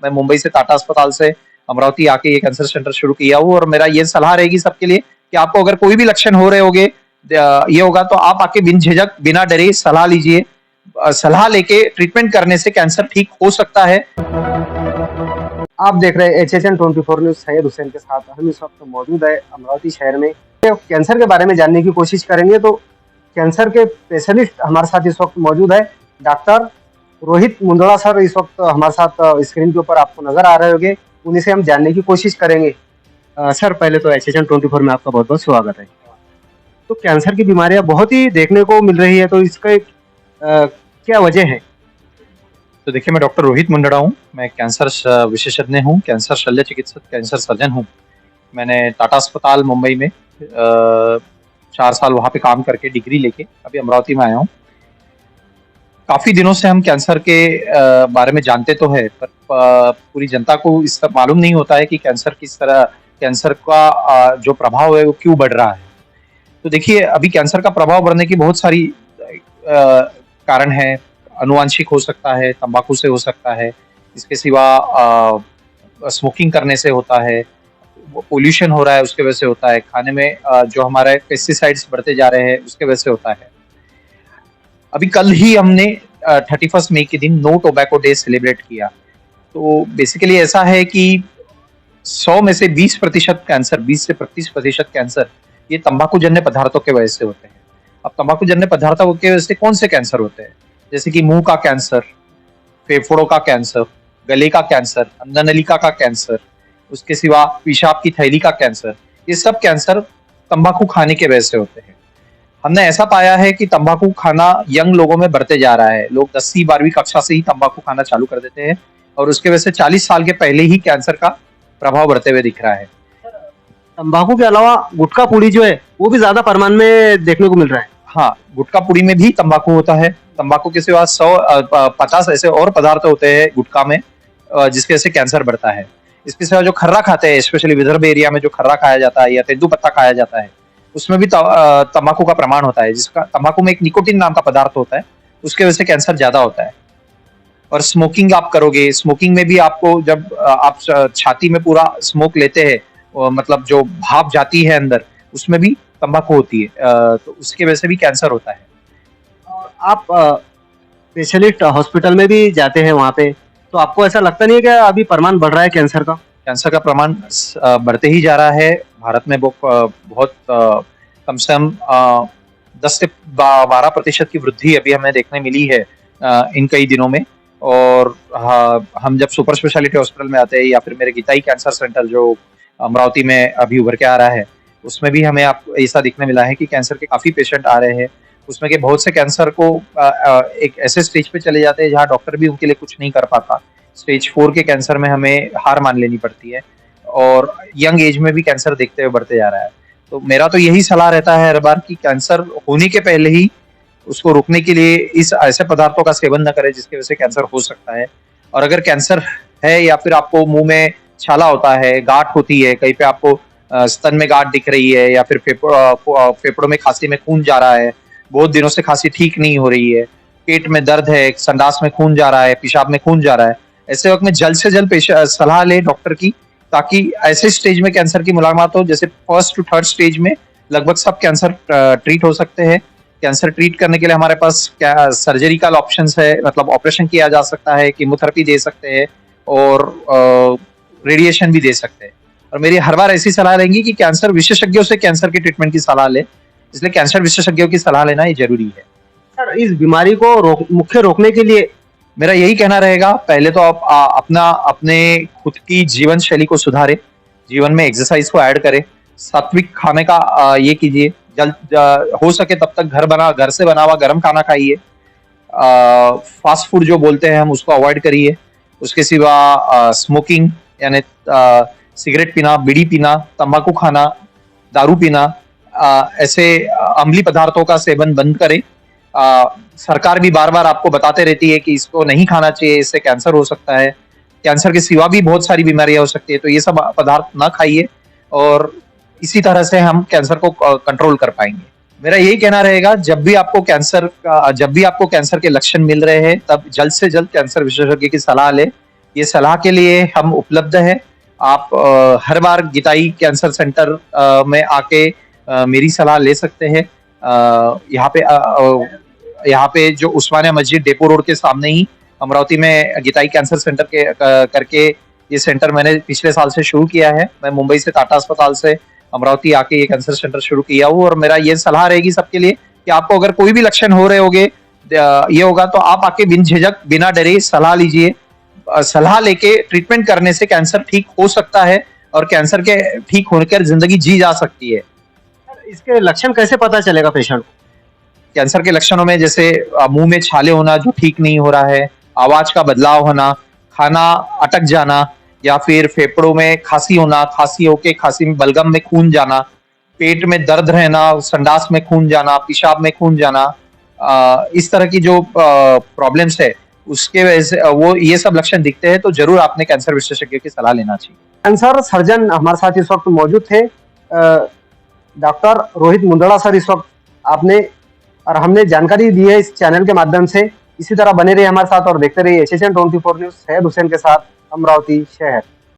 मैं मुंबई से टाटा अस्पताल से अमरावती आके ये कैंसर सेंटर शुरू किया हूँ और मेरा ये सलाह रहेगी सबके लिए कि आपको अगर कोई भी लक्षण हो रहे होंगे, ये होगा तो आप आके बिन झिझक, बिना डरे सलाह लीजिए। सलाह लेके ट्रीटमेंट करने से कैंसर ठीक हो सकता है। आप देख रहे हैं HSN 24 न्यूज। सैयद हुसैन के साथ हम इस वक्त मौजूद है अमरावती शहर में। कैंसर के बारे में जानने की कोशिश करेंगे तो कैंसर के स्पेशलिस्ट हमारे साथ इस वक्त मौजूद है। डॉक्टर रोहित मुंदड़ा सर इस वक्त हमारे साथ स्क्रीन के ऊपर आपको नजर आ रहे होंगे। उन्हीं से हम जानने की कोशिश करेंगे। सर पहले तो HSN 24 में आपका बहुत बहुत स्वागत है। तो कैंसर की बीमारियां बहुत ही देखने को मिल रही है, तो इसका क्या वजह है? तो देखिए, मैं डॉक्टर रोहित मुंदड़ा हूँ। मैं कैंसर विशेषज्ञ हूँ, कैंसर शल्य चिकित्सक, कैंसर सर्जन हूँ। मैंने टाटा अस्पताल मुंबई में 4 साल वहाँ पे काम करके डिग्री लेके अभी अमरावती में आया हूँ। काफी दिनों से हम कैंसर के बारे में जानते तो है, पर पूरी जनता को इस तरह मालूम नहीं होता है कि कैंसर किस तरह, कैंसर का जो प्रभाव है वो क्यों बढ़ रहा है। तो देखिए, अभी कैंसर का प्रभाव बढ़ने की बहुत सारी कारण है। अनुवांशिक हो सकता है, तंबाकू से हो सकता है, इसके सिवा स्मोकिंग करने से होता है, पोल्यूशन हो रहा है उसके वजह से होता है, खाने में जो हमारे पेस्टिसाइड्स बढ़ते जा रहे हैं उसके वजह से होता है। अभी कल ही हमने 31 मई के दिन नो टोबैको डे सेलिब्रेट किया। तो बेसिकली ऐसा है कि 100 में से 20% कैंसर, 20 से 25% कैंसर ये तंबाकू जन्य पदार्थों के वजह से होते हैं। अब तंबाकू जन्य पदार्थों की वजह से कौन से कैंसर होते हैं? जैसे कि मुंह का कैंसर, फेफड़ों का कैंसर, गले का कैंसर, अन्ननलिका का कैंसर, उसके सिवा पेशाब की थैली का कैंसर, ये सब कैंसर तंबाकू खाने की वजह से होते हैं। हमने ऐसा पाया है कि तंबाकू खाना यंग लोगों में बढ़ते जा रहा है। लोग 10वीं 12वीं कक्षा से ही तंबाकू खाना चालू कर देते हैं और उसके वजह से 40 साल के पहले ही कैंसर का प्रभाव बढ़ते हुए दिख रहा है। तंबाकू के अलावा गुटखा पुड़ी जो है वो भी ज्यादा परिमाण में देखने को मिल रहा है। हाँ, गुटखा पुड़ी में भी तंबाकू होता है। तंबाकू के सिवा 50 ऐसे और पदार्थ होते हैं गुटखा में, जिसकी वजह से कैंसर बढ़ता है। इसके सिवा जो खर्रा खाते हैं, स्पेशली विदर्भ एरिया में जो खर्रा खाया जाता है या तेंदू पत्ता खाया जाता है, उसमें भी तंबाकू का प्रमाण होता है, जिसका तंबाकू में एक निकोटिन नाम का पदार्थ होता है, उसके वजह से कैंसर ज्यादा होता है। और स्मोकिंग आप करोगे, स्मोकिंग में भी आपको जब आप छाती में पूरा स्मोक लेते हैं, मतलब जो भाप जाती है अंदर, उसमें भी तंबाकू होती है, तो उसकी वजह से भी कैंसर होता है। और आप स्पेशलिस्ट हॉस्पिटल में भी जाते हैं वहाँ पे, तो आपको ऐसा लगता नहीं है कि अभी परिमाण बढ़ रहा है कैंसर का? कैंसर का प्रमाण बढ़ते ही जा रहा है। भारत में बहुत कम से कम 10 से 12% की वृद्धि अभी हमें देखने मिली है इन कई दिनों में। और हम जब सुपर स्पेशलिटी हॉस्पिटल में आते हैं या फिर मेरे गीताई कैंसर सेंटर जो अमरावती में अभी उभर के आ रहा है, उसमें भी हमें ऐसा दिखने मिला है कि कैंसर के काफी पेशेंट आ रहे हैं। उसमें के बहुत से कैंसर को एक ऐसे स्टेज पे चले जाते हैं जहाँ डॉक्टर भी उनके लिए कुछ नहीं कर पाता। स्टेज 4 के कैंसर में हमें हार मान लेनी पड़ती है और यंग एज में भी कैंसर देखते हुए बढ़ते जा रहा है। तो मेरा तो यही सलाह रहता है हर बार कि कैंसर होने के पहले ही उसको रोकने के लिए इस ऐसे पदार्थों का सेवन न करें जिसकी वजह से कैंसर हो सकता है। और अगर कैंसर है या फिर आपको मुंह में छाला होता है, गांठ होती है, कहीं पे आपको स्तन में गांठ दिख रही है या फिर फेफड़ों में खांसी में खून जा रहा है, बहुत दिनों से खांसी ठीक नहीं हो रही है, पेट में दर्द है, संडास में खून जा रहा है, पेशाब में खून जा रहा है, ऐसे वक्त में जल्द से जल्द सलाह ले डॉक्टर की, ताकि ऐसे स्टेज में कैंसर की मुलाकात हो। जैसे 1st to 3rd स्टेज में लगभग सब कैंसर ट्रीट हो सकते हैं। कैंसर ट्रीट करने के लिए हमारे पास क्या सर्जरिकल ऑप्शंस है, मतलब ऑपरेशन किया जा सकता है, कीमोथेरेपी दे सकते हैं और रेडिएशन भी दे सकते हैं। और मेरी हर बार ऐसी सलाह रहेगी कि कैंसर विशेषज्ञों से कैंसर की ट्रीटमेंट की सलाह ले, इसलिए कैंसर विशेषज्ञों की सलाह लेना ये जरूरी है। सर इस बीमारी को मुख्य रोकने के लिए मेरा यही कहना रहेगा, पहले तो आप अपने खुद की जीवन शैली को सुधारें, जीवन में एक्सरसाइज को ऐड करें, सात्विक खाने का ये कीजिए, जल्द हो सके तब तक घर से बना हुआ गर्म खाना खाइए, फास्ट फूड जो बोलते हैं हम उसको अवॉइड करिए। उसके सिवा स्मोकिंग यानी सिगरेट पीना, बीड़ी पीना, तंबाकू खाना, दारू पीना, ऐसे अम्लीय पदार्थों का सेवन बंद करें। सरकार भी बार बार आपको बताते रहती है कि इसको नहीं खाना चाहिए, इससे कैंसर हो सकता है। कैंसर के सिवा भी बहुत सारी बीमारियां हो सकती है, तो ये सब पदार्थ ना खाइए और इसी तरह से हम कैंसर को कंट्रोल कर पाएंगे। मेरा यही कहना रहेगा, जब भी आपको कैंसर के लक्षण मिल रहे हैं, तब जल्द से जल्द कैंसर विशेषज्ञ की सलाह ले ये सलाह के लिए हम उपलब्ध हैं। आप हर बार गिताई कैंसर सेंटर में आके मेरी सलाह ले सकते हैं। यहाँ पे जो उस्मानिया मस्जिद डेपो रोड के सामने ही अमरावती में गिताई कैंसर सेंटर के करके ये सेंटर मैंने पिछले साल से शुरू किया है। मैं मुंबई से टाटा अस्पताल से अमरावती आके ये कैंसर सेंटर शुरू किया हूँ, और मेरा ये सलाह रहेगी सबके लिए कि आपको अगर कोई भी लक्षण हो रहे होंगे, ये होगा, तो आप आके बिन झिझक बिना डरे सलाह लीजिए। सलाह लेके ट्रीटमेंट करने से कैंसर ठीक हो सकता है और कैंसर के ठीक होकर जिंदगी जी जा सकती है। इसके लक्षण कैसे पता चलेगा पेशेंट को? कैंसर के लक्षणों में जैसे मुंह में छाले होना जो ठीक नहीं हो रहा है, आवाज का बदलाव होना, खाना अटक जाना, या फिर फेफड़ों में खांसी होना, खांसी होके खांसी में बलगम में खून जाना, पेट में दर्द रहना, संडास में खून जाना, पेशाब में खून जाना, इस तरह की जो प्रॉब्लम्स है उसके वजह से वो ये सब लक्षण दिखते हैं तो जरूर आपने कैंसर विशेषज्ञ की सलाह लेना चाहिए। कैंसर सर्जन हमारे साथ इस वक्त मौजूद थे, डॉक्टर रोहित मुंदड़ा सर। इस वक्त आपने और हमने जानकारी दी है इस चैनल के माध्यम से। इसी तरह बने रहिए हमारे साथ और देखते रहिए एचएसएन 24 न्यूज। सैयद हुसैन के साथ, अमरावती शहर।